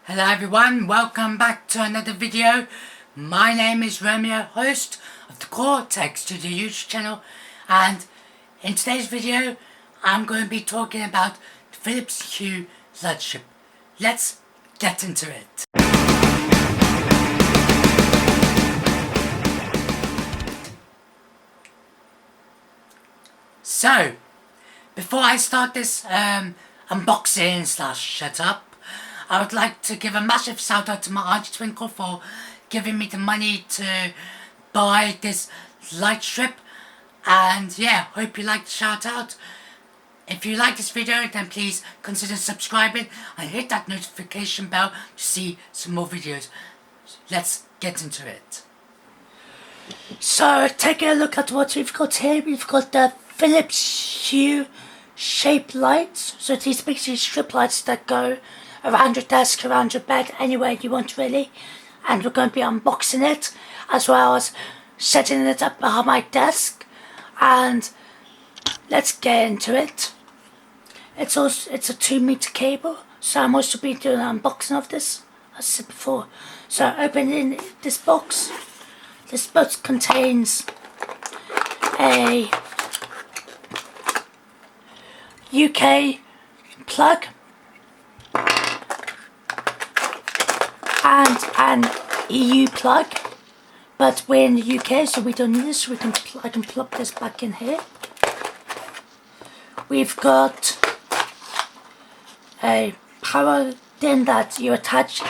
Hello everyone, welcome back to another video. My name is Romeo, host of the Cortex to the YouTube channel, and in today's video I'm going to be talking about the Philps Hue Light. Let's get into it. So, before I start this unboxing slash setup, I would like to give a massive shout out to my Auntie Twinkle for giving me the money to buy this light strip. And yeah, hope you like the shout out. If you like this video, then please consider subscribing and hit that notification bell to see some more videos. Let's get into it. So, taking a look at what we've got here, we've got the Philps Hue shaped lights. So these basically strip lights that go around your desk, around your bed, anywhere you want really. And we're going to be unboxing it, as well as setting it up behind my desk. And let's get into it. It's a 2-meter cable, so I'm also be doing an unboxing of this, as I said before. So opening this box. This box contains a UK plug and an EU plug, but we're in the UK, so we don't need this. So I can plug this back in here. We've got a power pin that you attach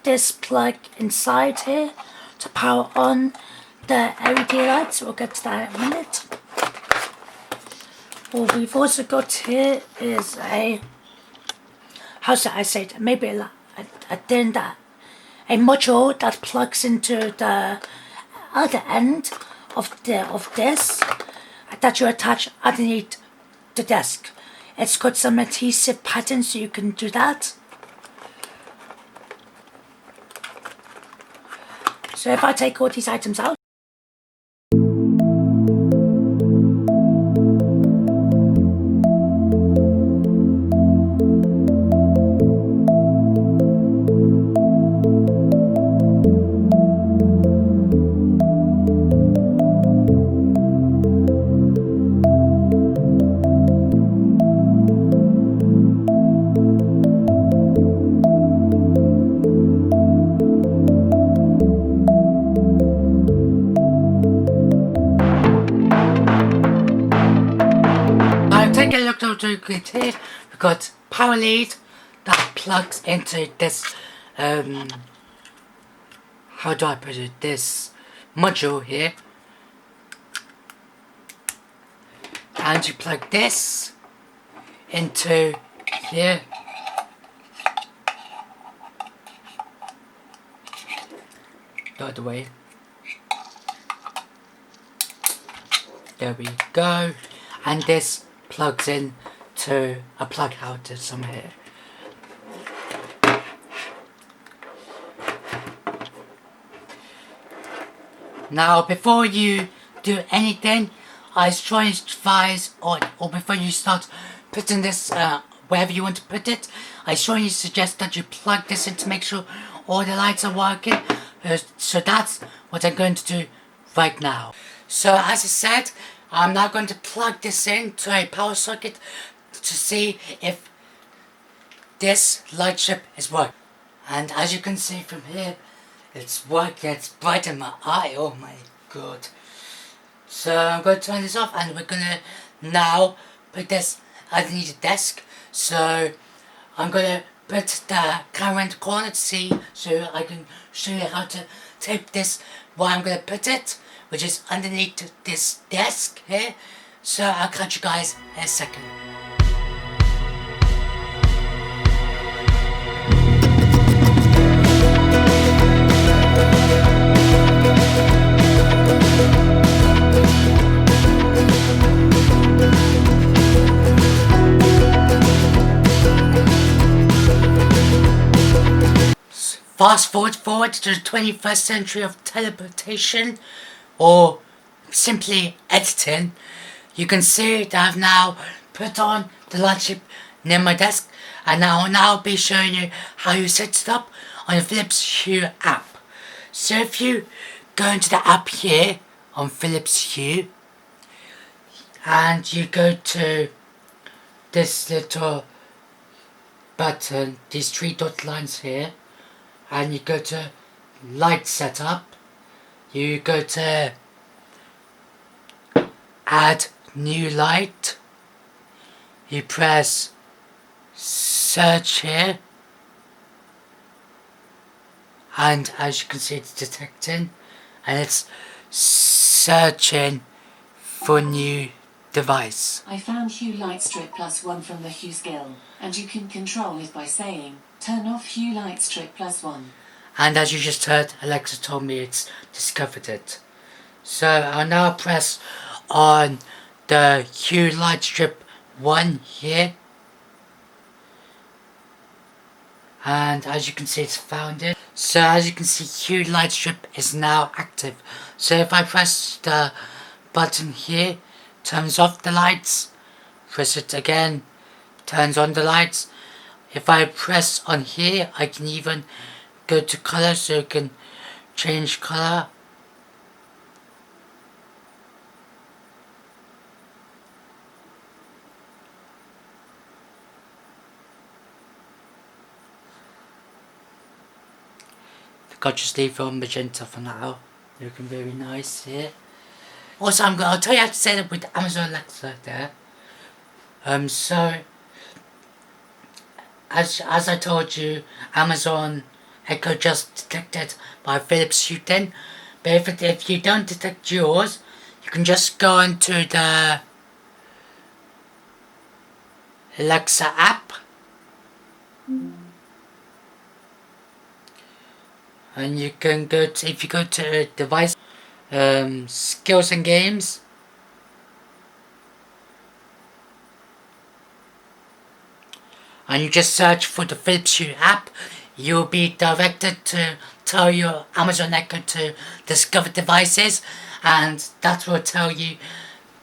this plug inside here to power on the LED lights. We'll get to that in a minute. What we've also got here is a, how should I say it, maybe a module that plugs into the other end of this that you attach underneath the desk. It's got some adhesive pattern, so you can do that. So if I take all these items out, take a look at here. We've got power lead that plugs into this how do I put it, this module here, and you plug this into here. The other way. There we go. And this plugs in to a plug out somewhere here. Now, before you do anything, I strongly advise, or before you start putting this wherever you want to put it, I strongly suggest that you plug this in to make sure all the lights are working. So that's what I'm going to do right now. So as I said, I'm now going to plug this into a power socket to see if this light strip is working. And as you can see from here, it's working. It's bright in my eye. Oh my god. So I'm going to turn this off, and we're going to now put this underneath the desk. So I'm going to put the camera in the corner to see, so I can show you how to tape this where I'm going to put it, which is underneath this desk here. So I'll catch you guys in a second. Fast forward to the 21st century of teleportation, or simply editing. You can see that I've now put on the light strip near my desk, And now I'll be showing you how you set it up on the Philps Hue app. So if you go into the app here on Philps Hue and you go to this little button, these 3 dot lines here, and you go to light setup, you go to add new light, you press search here, and as you can see it's detecting and it's searching for new device. I found Hue Lightstrip +1 from the Hue skill, and you can control it by saying turn off Hue Lightstrip +1. And as you just heard, Alexa told me it's discovered it. So I'll now press on the Hue Lightstrip 1 here, and as you can see it's found it. So as you can see, Hue Lightstrip is now active. So if I press the button here, turns off the lights, press it again, turns on the lights. If I press on here, I can even go to color, so you can change color. I'll just leave it on magenta for now. Looking very nice here. Also, I'll tell you how to set it with Amazon Alexa there. So as I told you, Amazon Echo just detected my Philps Hue 10. But if you don't detect yours, you can just go into the Alexa app. And you can go to, if you go to device, skills and games, and you just search for the Philps Hue app, you'll be directed to tell your Amazon Echo to discover devices, and that will tell you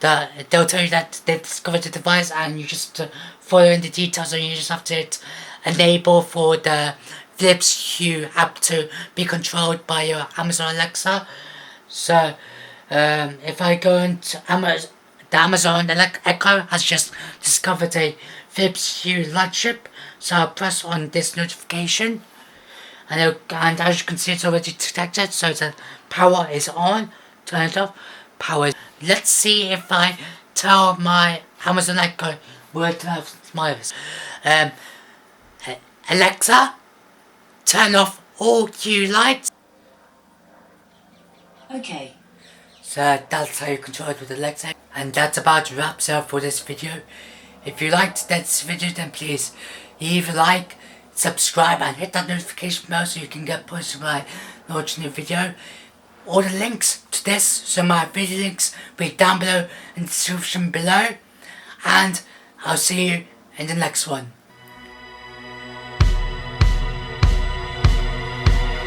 that they'll tell you that they've discovered the device, and you just follow in the details, and you just have to hit enable for the Philps Hue app to be controlled by your Amazon Alexa. So if I go into the Amazon Echo has just discovered a Philps Hue Lightstrip, so I'll press on this notification, and as you can see it's already detected, so the power is on. Turn it off, power. Let's see if I tell my Amazon Echo word of smiles. Alexa, turn off all Hue lights. Okay. So that's how you control it with Alexa. And that's about wraps up for this video. If you liked this video, then please leave a like, subscribe, and hit that notification bell so you can get posted when I launch a new video. All the links to this, so my video links, will be down below in the description below. And I'll see you in the next one.